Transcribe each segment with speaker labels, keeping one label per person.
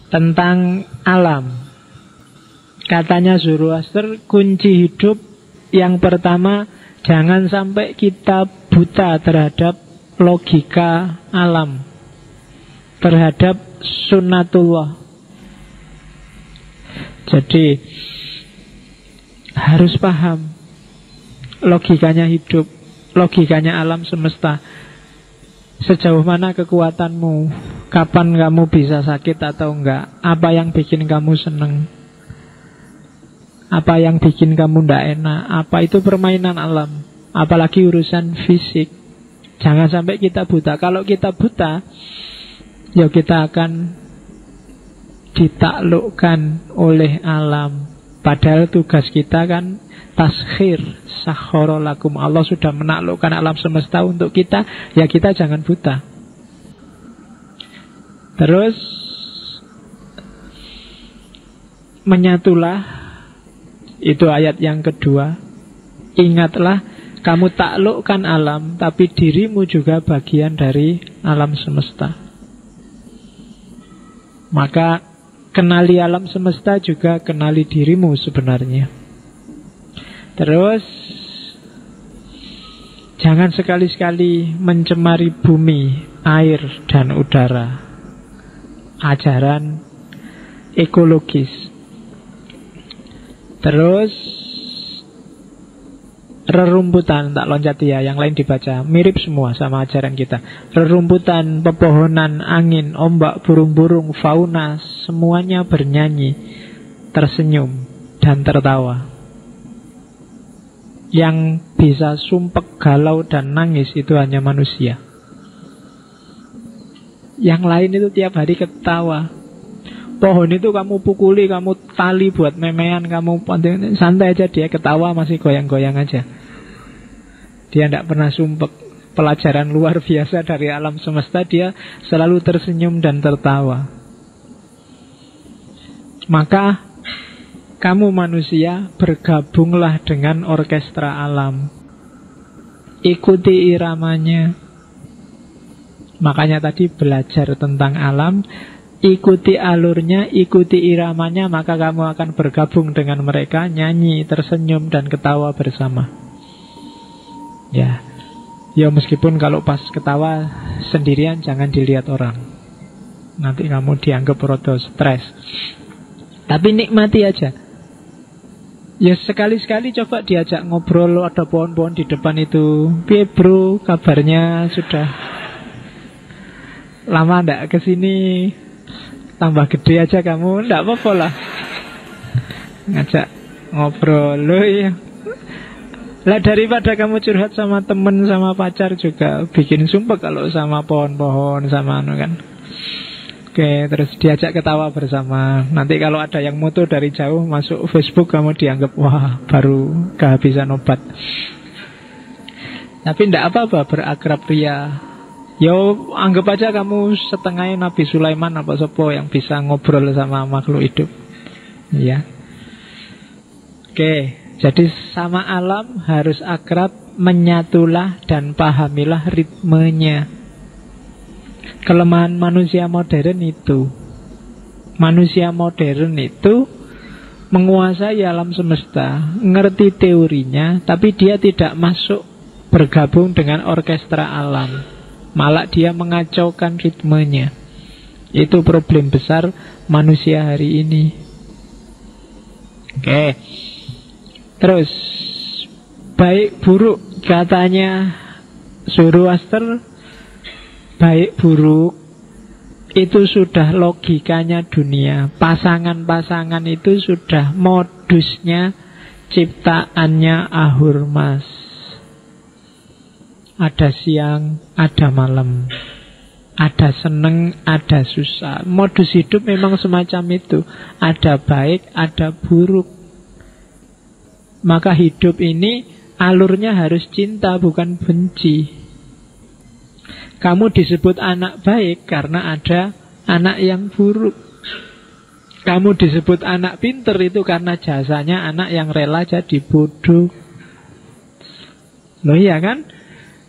Speaker 1: tentang alam. Katanya Zoroaster, kunci hidup yang pertama, jangan sampai kita buta terhadap logika alam, terhadap sunnatullah. Jadi harus paham logikanya hidup, logikanya alam semesta. Sejauh mana kekuatanmu, kapan kamu bisa sakit atau enggak, apa yang bikin kamu seneng, apa yang bikin kamu ndak enak, apa itu permainan alam. Apalagi urusan fisik. Jangan sampai kita buta. Kalau kita buta, ya kita akan ditaklukkan oleh alam. Padahal tugas kita kan taskhir, sakhara lakum. Allah sudah menaklukkan alam semesta untuk kita, ya kita jangan buta. Terus menyatulah, itu ayat yang kedua. Ingatlah, kamu taklukkan alam, tapi dirimu juga bagian dari alam semesta. Maka kenali alam semesta juga kenali dirimu sebenarnya. Terus jangan sekali-sekali mencemari bumi, air, dan udara. Ajaran ekologis. Terus rerumputan, tak loncat ya, yang lain dibaca. Mirip semua sama ajaran kita. Rerumputan, pepohonan, angin, ombak, burung-burung, fauna, semuanya bernyanyi, tersenyum, dan tertawa. Yang bisa sumpek, galau, dan nangis itu hanya manusia. Yang lain itu tiap hari ketawa. Pohon itu kamu pukuli, kamu tali buat memean, kamu santai aja, dia ketawa masih goyang-goyang aja. Dia tidak pernah sumpek. Pelajaran luar biasa dari alam semesta, dia selalu tersenyum dan tertawa. Maka kamu manusia bergabunglah dengan orkestra alam. Ikuti iramanya. Makanya tadi belajar tentang alam, ikuti alurnya, ikuti iramanya, maka kamu akan bergabung dengan mereka, nyanyi, tersenyum, dan ketawa bersama. Ya, meskipun kalau pas ketawa sendirian jangan dilihat orang. Nanti kamu dianggap rodo stres. Tapi nikmati aja. Ya sekali-sekali coba diajak ngobrol, ada pohon-pohon di depan itu. Piye bro, kabarnya sudah lama ndak kesini? Tambah gede aja kamu, ndak apa-apa lah. Ngajak ngobrol loh ya. Lah daripada kamu curhat sama temen, sama pacar juga bikin sumpah kalau sama pohon-pohon, sama anu kan. Oke, terus diajak ketawa bersama. Nanti kalau ada yang moto dari jauh masuk Facebook, kamu dianggap wah baru kehabisan obat. Tapi ndak apa-apa berakrab ria. Yo, anggap aja kamu setengahnya Nabi Sulaiman apa sopo yang bisa ngobrol sama makhluk hidup. Ya. Oke, jadi sama alam harus akrab, menyatulah dan pahamilah ritmenya. Kelemahan manusia modern itu. Manusia modern itu menguasai alam semesta, ngerti teorinya, tapi dia tidak masuk bergabung dengan orkestra alam. Malah dia mengacaukan ritmenya. Itu problem besar manusia hari ini. Oke. Terus baik buruk, katanya Zoroaster, baik buruk itu sudah logikanya dunia. Pasangan-pasangan itu sudah modusnya ciptaannya Ahurmas. Ada siang, ada malam, ada seneng, ada susah. Modus hidup memang semacam itu. Ada baik, ada buruk. Maka hidup ini alurnya harus cinta, bukan benci. Kamu disebut anak baik karena ada anak yang buruk. Kamu disebut anak pinter itu karena jasanya anak yang rela jadi bodoh. Loh iya kan?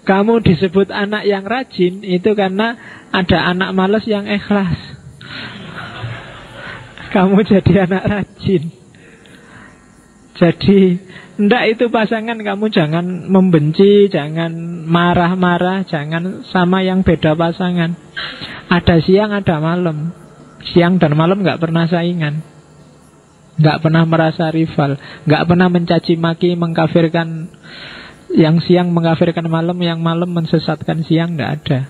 Speaker 1: Kamu disebut anak yang rajin itu karena ada anak malas yang ikhlas. Kamu jadi anak rajin. Jadi ndak itu pasangan, kamu jangan membenci, jangan marah-marah, jangan sama yang beda pasangan. Ada siang, ada malam. Siang dan malam gak pernah saingan, gak pernah merasa rival, gak pernah mencaci maki, mengkafirkan. Yang siang mengkafirkan malam, yang malam mensesatkan siang, gak ada.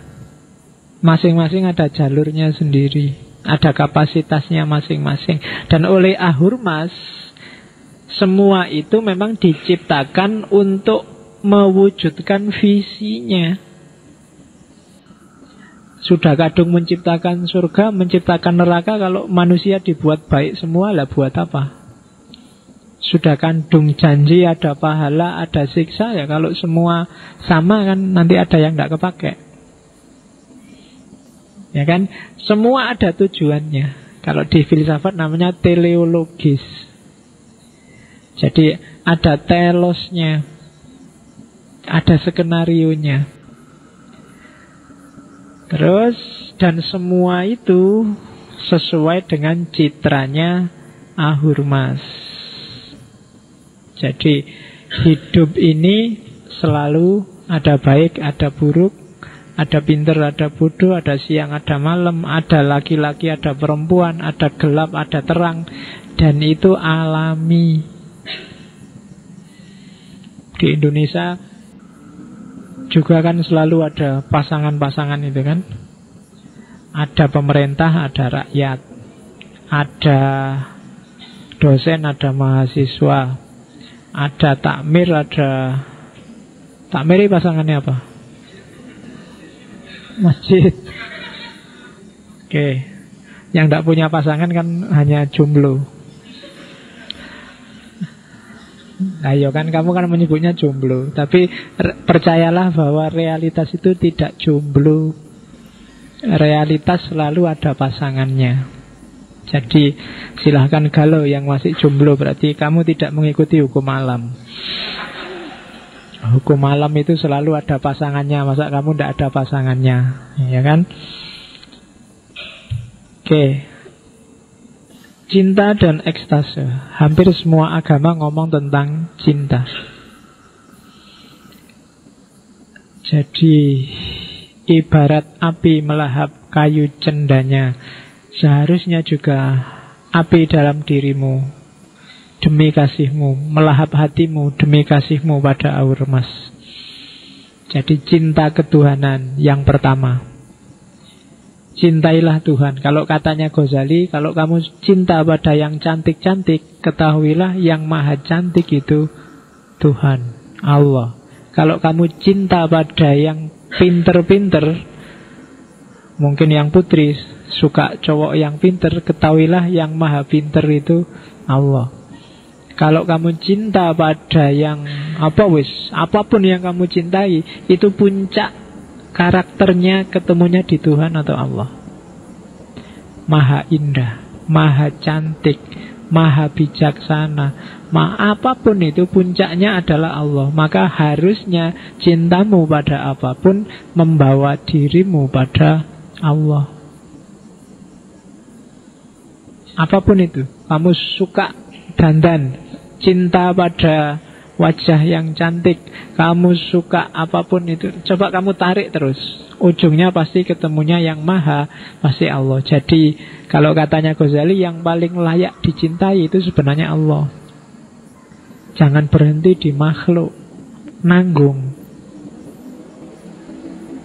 Speaker 1: Masing-masing ada jalurnya sendiri, ada kapasitasnya masing-masing. Dan oleh Ahurmas, semua itu memang diciptakan untuk mewujudkan visinya. Sudah kadung menciptakan surga, menciptakan neraka. Kalau manusia dibuat baik semua, lah buat apa? Sudah kandung janji ada pahala, ada siksa. Ya kalau semua sama kan nanti ada yang tidak kepake. Ya kan? Semua ada tujuannya. Kalau di filsafat namanya teleologis. Jadi ada telosnya, ada skenarionya. Terus, dan semua itu sesuai dengan citranya Ahurmas. Jadi hidup ini selalu ada baik, ada buruk, ada pintar, ada bodoh, ada siang, ada malam, ada laki-laki, ada perempuan, ada gelap, ada terang. Dan itu alami. Di Indonesia juga kan selalu ada pasangan-pasangan itu kan. Ada pemerintah, ada rakyat, ada dosen, ada mahasiswa, ada takmir, ada takmir. Pasangannya apa? Masjid. Oke. Yang tidak punya pasangan kan hanya jomblo. Ayo kan kamu kan menyebutnya jomblo, tapi percayalah bahwa realitas itu tidak jomblo. Realitas selalu ada pasangannya. Jadi silahkan galau yang masih jomblo, berarti kamu tidak mengikuti hukum alam. Hukum alam itu selalu ada pasangannya. Masa kamu tidak ada pasangannya? Ya kan? Oke. Cinta dan ekstase. Hampir semua agama ngomong tentang cinta. Jadi ibarat api melahap kayu cendanya, seharusnya juga api dalam dirimu demi kasihmu, melahap hatimu demi kasihmu pada Ahurmas. Jadi cinta ketuhanan yang pertama. Cintailah Tuhan. Kalau katanya Ghazali, kalau kamu cinta pada yang cantik-cantik, ketahuilah yang maha cantik itu Tuhan, Allah. Kalau kamu cinta pada yang pinter-pinter, mungkin yang putri suka cowok yang pinter, ketahuilah yang maha pinter itu Allah. Kalau kamu cinta pada yang apapun yang kamu cintai, itu puncak karakternya ketemunya di Tuhan atau Allah. Maha indah, maha cantik, maha bijaksana, apapun itu puncaknya adalah Allah. Maka harusnya cintamu pada apapun membawa dirimu pada Allah. Apapun itu, kamu suka dandan, cinta pada wajah yang cantik, kamu suka apapun itu, coba kamu tarik terus, ujungnya pasti ketemunya yang maha, pasti Allah. Jadi kalau katanya Ghazali, yang paling layak dicintai itu sebenarnya Allah. Jangan berhenti di makhluk, nanggung.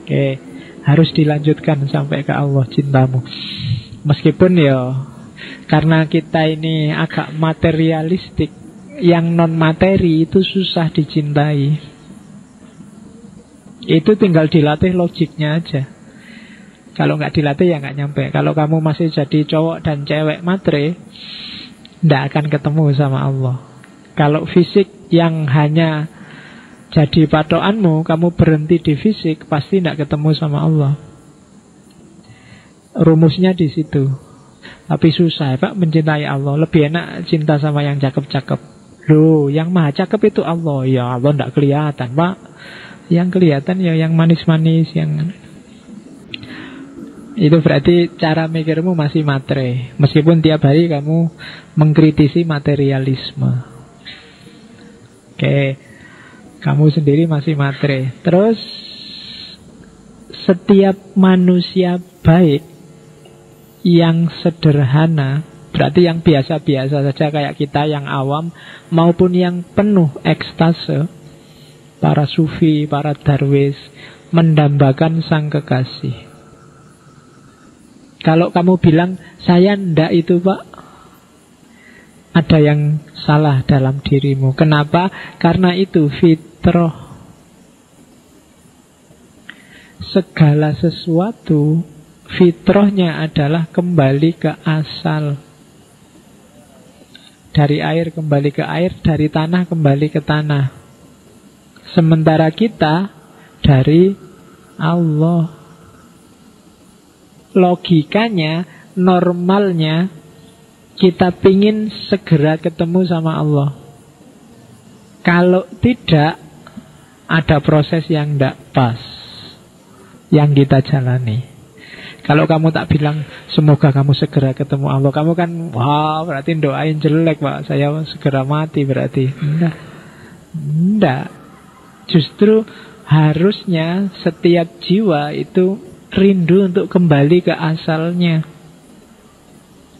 Speaker 1: Oke, harus dilanjutkan sampai ke Allah cintamu. Meskipun ya karena kita ini agak materialistik, yang non materi itu susah dicintai. Itu tinggal dilatih logiknya aja. Kalau nggak dilatih ya nggak nyampe. Kalau kamu masih jadi cowok dan cewek matre, nggak akan ketemu sama Allah. Kalau fisik yang hanya jadi patokanmu, kamu berhenti di fisik, pasti nggak ketemu sama Allah. Rumusnya di situ. Tapi susah Pak mencintai Allah. Lebih enak cinta sama yang cakep-cakep. Loh, yang maha cakep itu Allah. Ya Allah tidak kelihatan Pak. Yang kelihatan ya yang manis-manis, yang Itu berarti cara mikirmu masih matre, meskipun tiap hari kamu mengkritisi materialisme. Oke, kamu sendiri masih matre. Terus setiap manusia baik yang sederhana, berarti yang biasa-biasa saja kayak kita yang awam, maupun yang penuh ekstase, para sufi, para darwis, mendambakan sang kekasih. Kalau kamu bilang, saya ndak itu pak, ada yang salah dalam dirimu. Kenapa? Karena itu fitrah. Segala sesuatu fitrahnya adalah kembali ke asal. Dari air kembali ke air, dari tanah kembali ke tanah. Sementara kita dari Allah. Logikanya, normalnya, kita pingin segera ketemu sama Allah. Kalau tidak, ada proses yang tidak pas yang kita jalani. Kalau kamu tak bilang semoga kamu segera ketemu Allah, kamu kan wah berarti doain jelek pak, saya segera mati berarti. Enggak. Justru harusnya setiap jiwa itu rindu untuk kembali ke asalnya,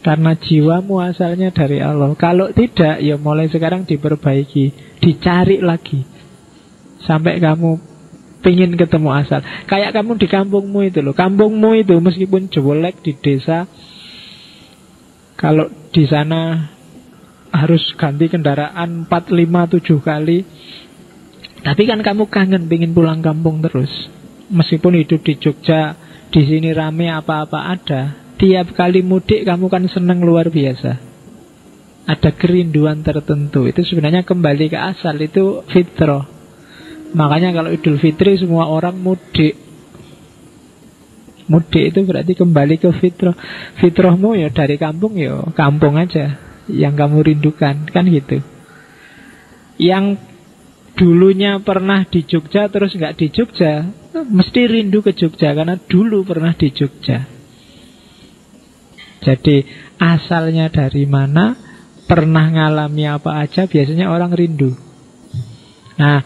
Speaker 1: karena jiwamu asalnya dari Allah. Kalau tidak, ya mulai sekarang diperbaiki, dicari lagi sampai kamu pengen ketemu asal. Kayak kamu di kampungmu itu loh. Kampungmu itu meskipun jelek di desa, kalau di sana harus ganti kendaraan 4, 5, 7 kali, tapi kan kamu kangen pengen pulang kampung terus. Meskipun hidup di Jogja, di sini rame apa-apa ada, tiap kali mudik kamu kan seneng luar biasa. Ada kerinduan tertentu. Itu sebenarnya kembali ke asal, itu fitrah. Makanya kalau Idul Fitri semua orang mudik. Mudik itu berarti kembali ke fitrah. Fitrahmu ya dari kampung, ya kampung aja yang kamu rindukan, kan gitu. Yang dulunya pernah di Jogja terus nggak di Jogja, mesti rindu ke Jogja karena dulu pernah di Jogja. Jadi asalnya dari mana, pernah ngalami apa aja, biasanya orang rindu. Nah,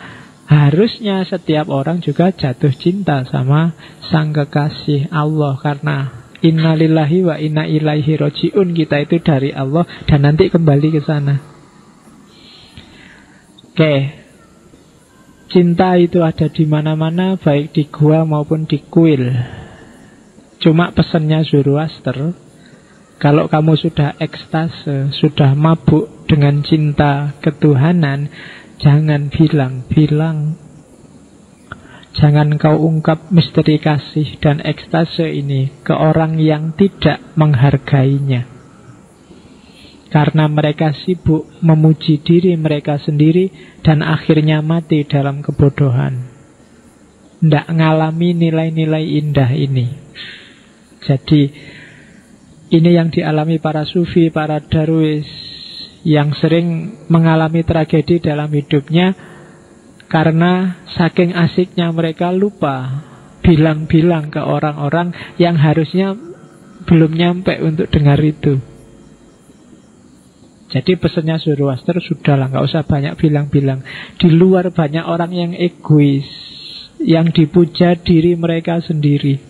Speaker 1: harusnya setiap orang juga jatuh cinta sama sang kekasih Allah, karena innalillahi wa inna ilaihi roji'un, kita itu dari Allah dan nanti kembali ke sana. Oke. Cinta itu ada di mana-mana, baik di gua maupun di kuil. Cuma pesannya Zoroaster, kalau kamu sudah ekstase, sudah mabuk dengan cinta ketuhanan, jangan bilang-bilang. Jangan kau ungkap misteri kasih dan ekstase ini ke orang yang tidak menghargainya. Karena mereka sibuk memuji diri mereka sendiri dan akhirnya mati dalam kebodohan. Tidak ngalami nilai-nilai indah ini. Jadi ini yang dialami para sufi, para darwis, yang sering mengalami tragedi dalam hidupnya karena saking asiknya mereka lupa bilang-bilang ke orang-orang yang harusnya belum nyampe untuk dengar itu. Jadi pesannya Zoroaster, sudahlah, gak usah banyak bilang-bilang. Di luar banyak orang yang egois, yang dipuja diri mereka sendiri,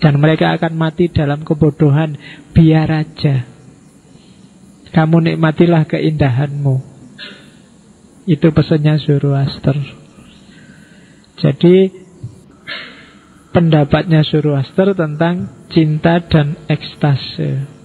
Speaker 1: dan mereka akan mati dalam kebodohan. Biar aja, kamu nikmatilah keindahanmu. Itu pesannya Zoroaster. Jadi pendapatnya Zoroaster tentang cinta dan ekstase.